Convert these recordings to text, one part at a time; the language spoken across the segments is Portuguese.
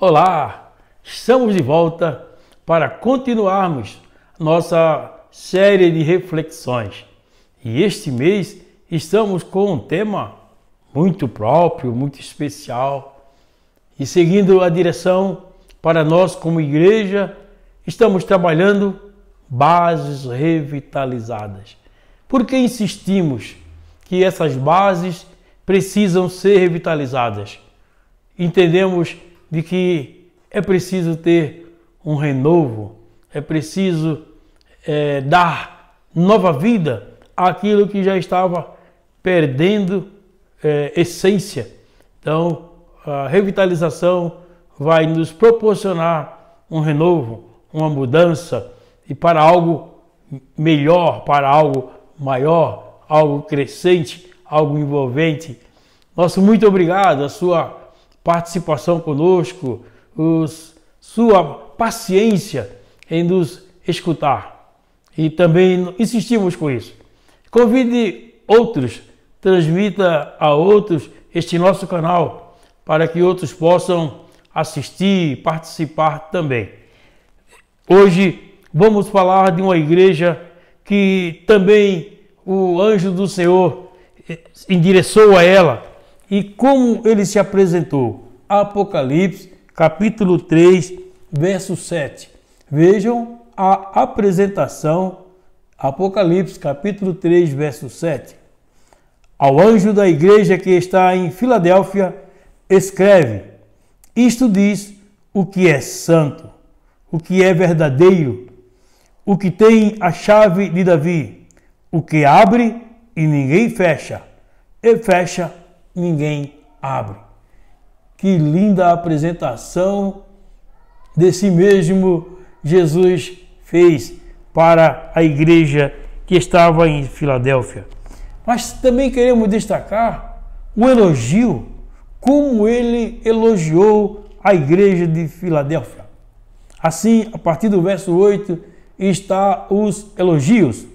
Olá, estamos de volta para continuarmos nossa série de reflexões. E este mês estamos com um tema muito próprio, muito especial. E seguindo a direção para nós como igreja, estamos trabalhando bases revitalizadas. Por que insistimos que essas bases precisam ser revitalizadas? Entendemos de que é preciso ter um renovo, é preciso dar nova vida àquilo que já estava perdendo essência. Então, a revitalização vai nos proporcionar um renovo, uma mudança e para algo melhor, para algo maior, algo crescente, algo envolvente. Nosso muito obrigado, a sua participação conosco, sua paciência em nos escutar. E também insistimos com isso. Convide outros, transmita a outros este nosso canal, para que outros possam assistir e participar também. Hoje vamos falar de uma igreja que também o anjo do Senhor endereçou a ela. E como ele se apresentou? Apocalipse, capítulo 3, verso 7. Vejam a apresentação, Apocalipse, capítulo 3, verso 7. Ao anjo da igreja que está em Filadélfia, escreve: isto diz o que é santo, o que é verdadeiro, o que tem a chave de Davi, o que abre e ninguém fecha, e fecha ninguém abre. Que linda apresentação desse mesmo Jesus fez para a igreja que estava em Filadélfia. Mas também queremos destacar o elogio, como ele elogiou a igreja de Filadélfia. Assim, a partir do verso 8, está os elogios.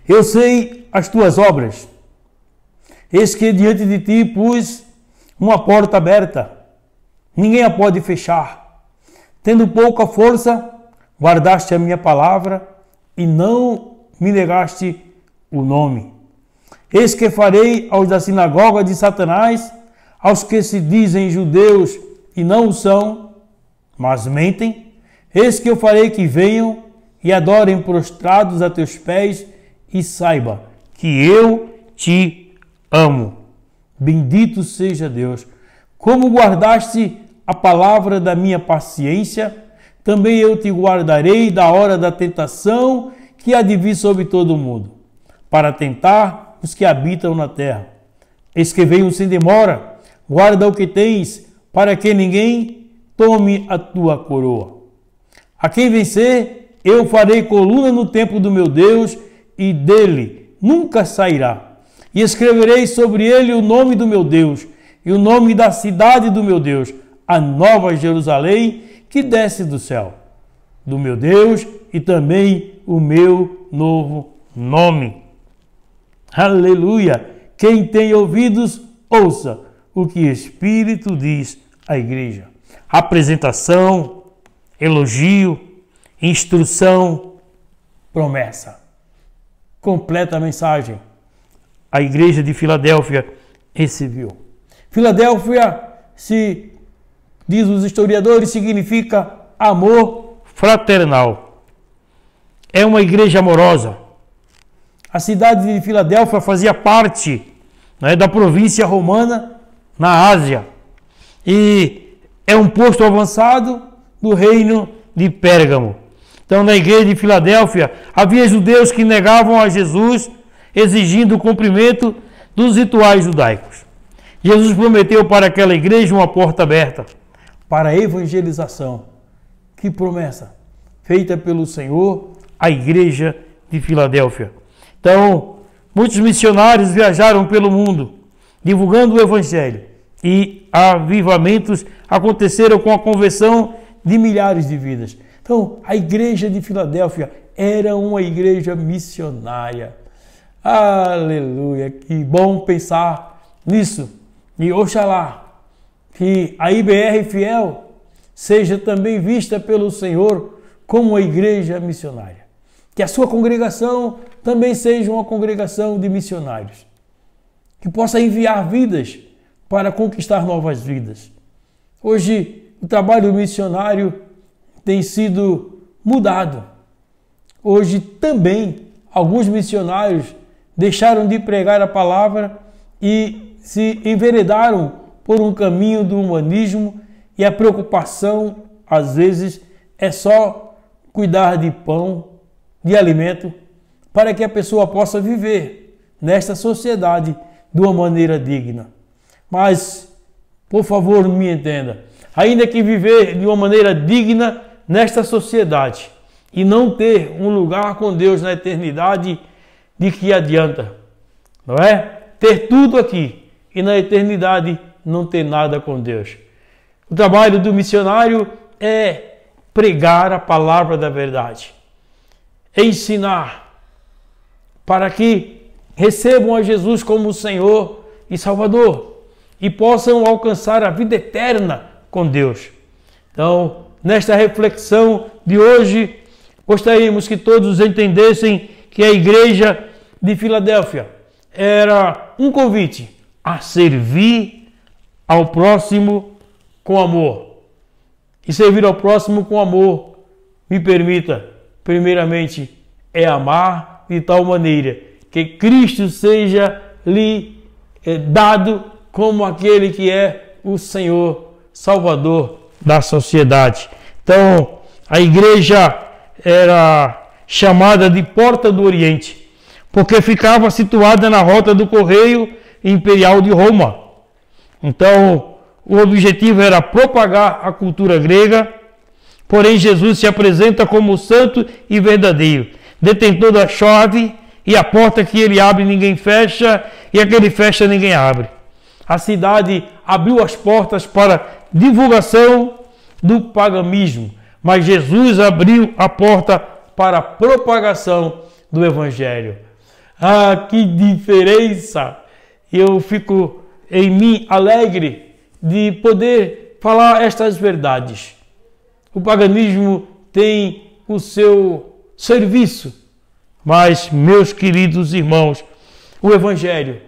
Eu sei as tuas obras. Eis que diante de ti pus uma porta aberta, ninguém a pode fechar. Tendo pouca força, guardaste a minha palavra e não me negaste o nome. Eis que farei aos da sinagoga de Satanás, aos que se dizem judeus e não o são, mas mentem, eis que eu farei que venham e adorem prostrados a teus pés e saiba que eu te amo. Bendito seja Deus. Como guardaste a palavra da minha paciência, também eu te guardarei da hora da tentação que há de vir sobre todo o mundo, para tentar os que habitam na terra. Eis que venho sem demora, guarda o que tens, para que ninguém tome a tua coroa. A quem vencer, eu farei coluna no templo do meu Deus, e dele nunca sairá. E escreverei sobre ele o nome do meu Deus e o nome da cidade do meu Deus, a nova Jerusalém que desce do céu, do meu Deus, e também o meu novo nome. Aleluia! Quem tem ouvidos, ouça o que o Espírito diz à igreja. Apresentação, elogio, instrução, promessa. Completa a mensagem. A igreja de Filadélfia recebeu. Filadélfia, se diz os historiadores, significa amor fraternal. É uma igreja amorosa. A cidade de Filadélfia fazia parte da província romana na Ásia. E é um posto avançado do reino de Pérgamo. Então, na igreja de Filadélfia, havia judeus que negavam a Jesus, exigindo o cumprimento dos rituais judaicos. Jesus prometeu para aquela igreja uma porta aberta para a evangelização. Que promessa feita pelo Senhor à igreja de Filadélfia. Então, muitos missionários viajaram pelo mundo, divulgando o evangelho, e avivamentos aconteceram com a conversão de milhares de vidas. Então, a igreja de Filadélfia era uma igreja missionária. Aleluia, que bom pensar nisso. E oxalá que a IBR Fiel seja também vista pelo Senhor como uma igreja missionária. Que a sua congregação também seja uma congregação de missionários. Que possa enviar vidas para conquistar novas vidas. Hoje, o trabalho missionário tem sido mudado. Hoje também alguns missionários deixaram de pregar a palavra e se enveredaram por um caminho do humanismo, e a preocupação, às vezes, é só cuidar de pão, de alimento, para que a pessoa possa viver nesta sociedade de uma maneira digna. Mas, por favor, me entenda, ainda que viver de uma maneira digna nesta sociedade e não ter um lugar com Deus na eternidade, de que adianta? Não é? Ter tudo aqui e na eternidade não ter nada com Deus. O trabalho do missionário é pregar a palavra da verdade, ensinar para que recebam a Jesus como Senhor e Salvador e possam alcançar a vida eterna com Deus. Então, nesta reflexão de hoje, gostaríamos que todos entendessem que a igreja de Filadélfia era um convite a servir ao próximo com amor. E servir ao próximo com amor, me permita, primeiramente, é amar de tal maneira que Cristo seja lhe dado como aquele que é o Senhor Salvador da sociedade. Então, a igreja era chamada de Porta do Oriente, porque ficava situada na rota do correio imperial de Roma. Então, o objetivo era propagar a cultura grega, porém Jesus se apresenta como santo e verdadeiro, detentor da chave, e a porta que ele abre ninguém fecha, e a que ele fecha ninguém abre. A cidade abriu as portas para divulgação do paganismo, mas Jesus abriu a porta para a propagação do Evangelho. Ah, que diferença! Eu fico em mim alegre de poder falar estas verdades. O paganismo tem o seu serviço, mas, meus queridos irmãos, o Evangelho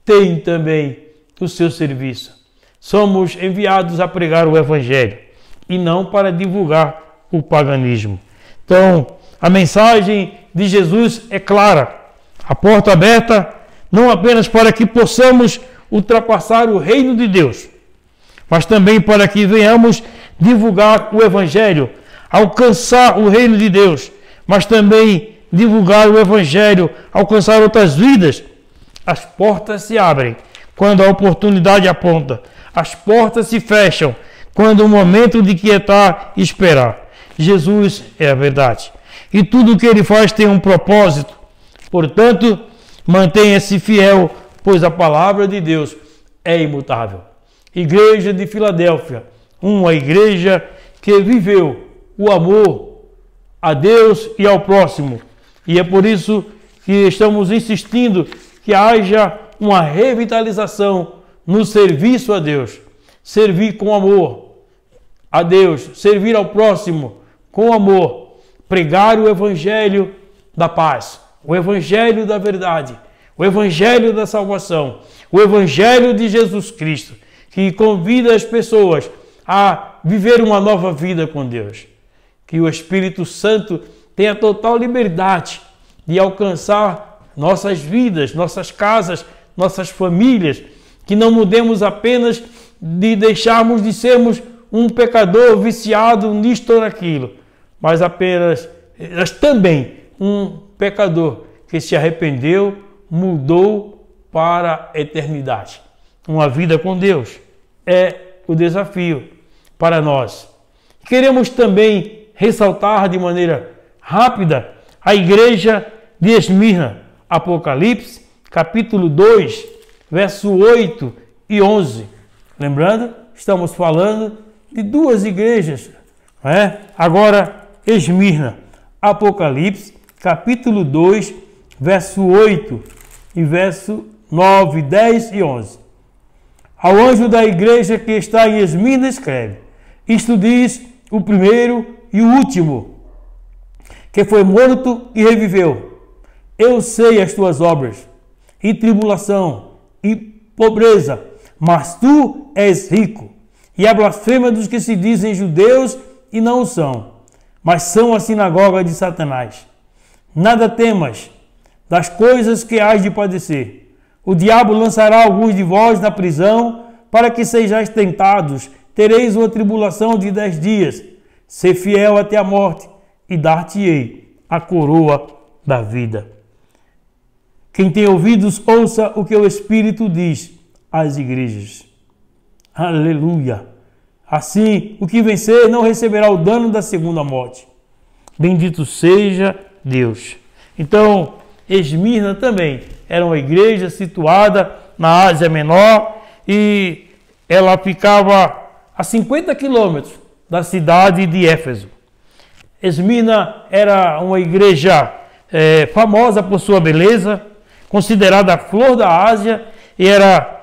tem também o seu serviço. Somos enviados a pregar o Evangelho e não para divulgar o paganismo. Então, a mensagem de Jesus é clara. A porta aberta não apenas para que possamos ultrapassar o reino de Deus, mas também para que venhamos divulgar o Evangelho, alcançar o reino de Deus, mas também divulgar o Evangelho, alcançar outras vidas. As portas se abrem quando a oportunidade aponta. As portas se fecham quando o momento de quietar e esperar. Jesus é a verdade. E tudo o que ele faz tem um propósito. Portanto, mantenha-se fiel, pois a palavra de Deus é imutável. Igreja de Filadélfia, uma igreja que viveu o amor a Deus e ao próximo. E é por isso que estamos insistindo que haja uma revitalização no serviço a Deus. Servir com amor a Deus, servir ao próximo com amor, pregar o Evangelho da paz, o Evangelho da verdade, o Evangelho da salvação, o Evangelho de Jesus Cristo, que convida as pessoas a viver uma nova vida com Deus. Que o Espírito Santo tenha total liberdade de alcançar nossas vidas, nossas casas, nossas famílias, que não mudemos apenas de deixarmos de sermos um pecador viciado nisto ou naquilo, mas também um pecador que se arrependeu, mudou para a eternidade. Uma vida com Deus é o desafio para nós. Queremos também ressaltar de maneira rápida a igreja de Esmirna, Apocalipse, capítulo 2, verso 8 e 11. Lembrando, estamos falando de duas igrejas. Não é? Agora, Esmirna, Apocalipse, capítulo 2, verso 8 e verso 9, 10 e 11. Ao anjo da igreja que está em Esmirna escreve: isto diz o primeiro e o último, que foi morto e reviveu. Eu sei as tuas obras, e tribulação, e pobreza, mas tu és rico. E a blasfêmia dos que se dizem judeus e não o são, mas são a sinagoga de Satanás. Nada temas das coisas que hás de padecer. O diabo lançará alguns de vós na prisão, para que sejais tentados. Tereis uma tribulação de 10 dias. Ser fiel até a morte, e dar-te-ei a coroa da vida. Quem tem ouvidos, ouça o que o Espírito diz às igrejas. Aleluia! Assim, o que vencer não receberá o dano da segunda morte. Bendito seja Deus. Então, Esmirna também era uma igreja situada na Ásia Menor e ela ficava a 50 quilômetros da cidade de Éfeso. Esmirna era uma igreja famosa por sua beleza, considerada a flor da Ásia, e era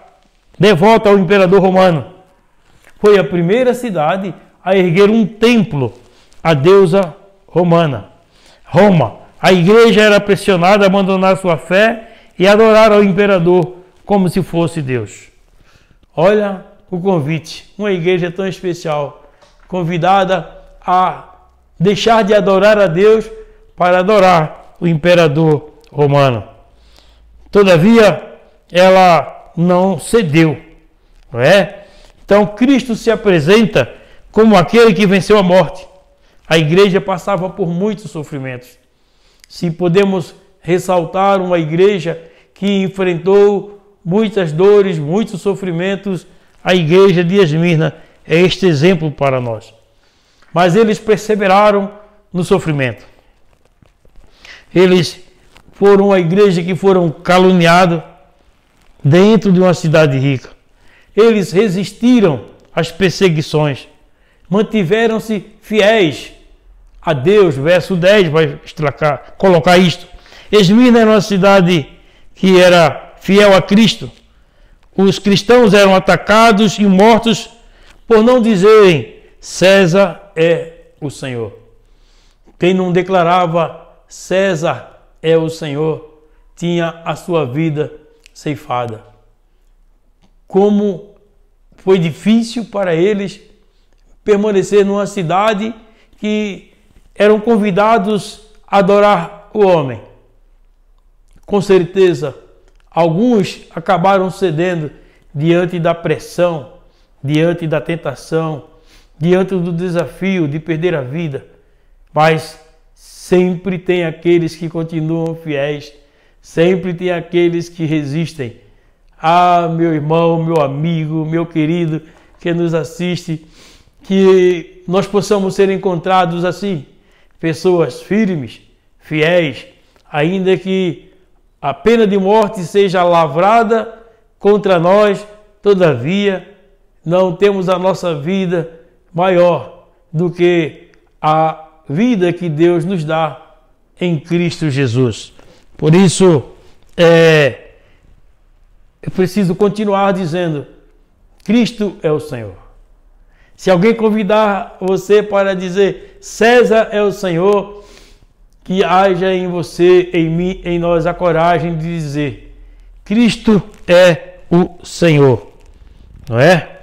devota ao imperador romano. Foi a primeira cidade a erguer um templo à deusa romana, Roma. A igreja era pressionada a abandonar sua fé e adorar ao imperador como se fosse Deus. Olha o convite, uma igreja tão especial, convidada a deixar de adorar a Deus para adorar o imperador romano. Todavia, ela não cedeu, não é? Então, Cristo se apresenta como aquele que venceu a morte. A igreja passava por muitos sofrimentos. Se podemos ressaltar uma igreja que enfrentou muitas dores, muitos sofrimentos, a igreja de Esmirna é este exemplo para nós. Mas eles perseveraram no sofrimento. Eles foram uma igreja que foram caluniados dentro de uma cidade rica. Eles resistiram às perseguições, mantiveram-se fiéis a Deus. Verso 10 vai colocar isto. Esmirna era uma cidade que era fiel a Cristo. Os cristãos eram atacados e mortos por não dizerem César é o Senhor. Quem não declarava César é o Senhor tinha a sua vida ceifada. Como foi difícil para eles permanecer numa cidade que eram convidados a adorar o homem. Com certeza, alguns acabaram cedendo diante da pressão, diante da tentação, diante do desafio de perder a vida. Mas sempre tem aqueles que continuam fiéis, sempre tem aqueles que resistem. Ah, meu irmão, meu amigo, meu querido que nos assiste, que nós possamos ser encontrados assim, pessoas firmes, fiéis, ainda que a pena de morte seja lavrada contra nós, todavia não temos a nossa vida maior do que a vida que Deus nos dá em Cristo Jesus. Por isso, eu preciso continuar dizendo, Cristo é o Senhor. Se alguém convidar você para dizer César é o Senhor, que haja em você, em mim, em nós a coragem de dizer Cristo é o Senhor. Não é?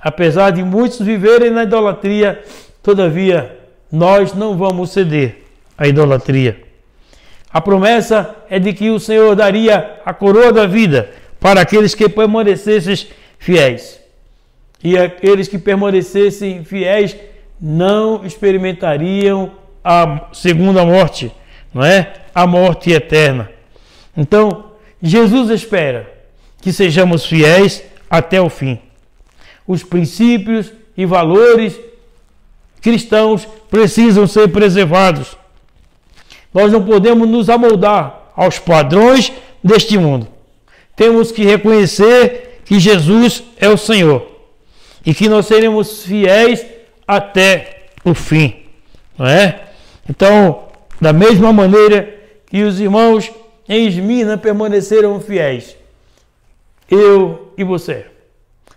Apesar de muitos viverem na idolatria, todavia nós não vamos ceder à idolatria. A promessa é de que o Senhor daria a coroa da vida para aqueles que permanecessem fiéis. E aqueles que permanecessem fiéis não experimentariam a segunda morte, não é? A morte eterna. Então, Jesus espera que sejamos fiéis até o fim. Os princípios e valores cristãos precisam ser preservados. Nós não podemos nos amoldar aos padrões deste mundo. Temos que reconhecer que Jesus é o Senhor e que nós seremos fiéis até o fim, não é? Então, da mesma maneira que os irmãos em Esmirna permaneceram fiéis, eu e você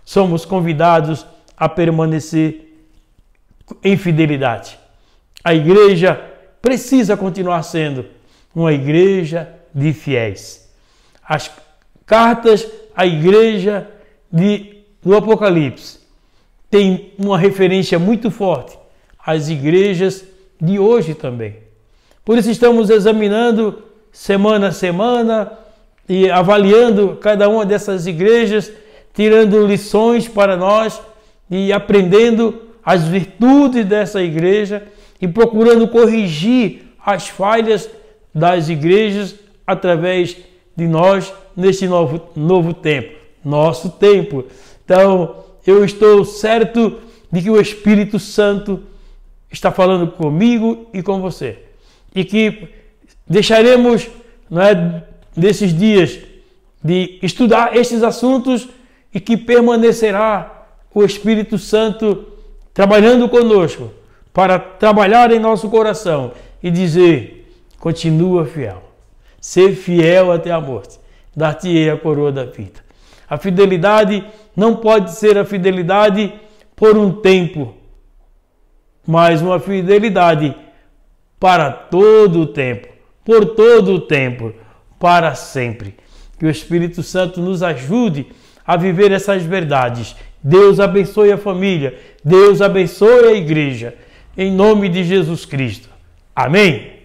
somos convidados a permanecer em fidelidade. A igreja precisa continuar sendo uma igreja de fiéis. As cartas à igreja do Apocalipse têm uma referência muito forte às igrejas de hoje também. Por isso estamos examinando semana a semana e avaliando cada uma dessas igrejas, tirando lições para nós e aprendendo as virtudes dessa igreja e procurando corrigir as falhas das igrejas através de nós neste novo tempo, nosso tempo. Então, eu estou certo de que o Espírito Santo está falando comigo e com você. E que deixaremos, desses dias de estudar estes assuntos e que permanecerá o Espírito Santo trabalhando conosco para trabalhar em nosso coração e dizer: continua fiel, ser fiel até a morte, dar-te-ei a coroa da vida. A fidelidade não pode ser a fidelidade por um tempo, mas uma fidelidade para todo o tempo, por todo o tempo, para sempre. Que o Espírito Santo nos ajude a viver essas verdades. Deus abençoe a família, Deus abençoe a igreja, em nome de Jesus Cristo. Amém?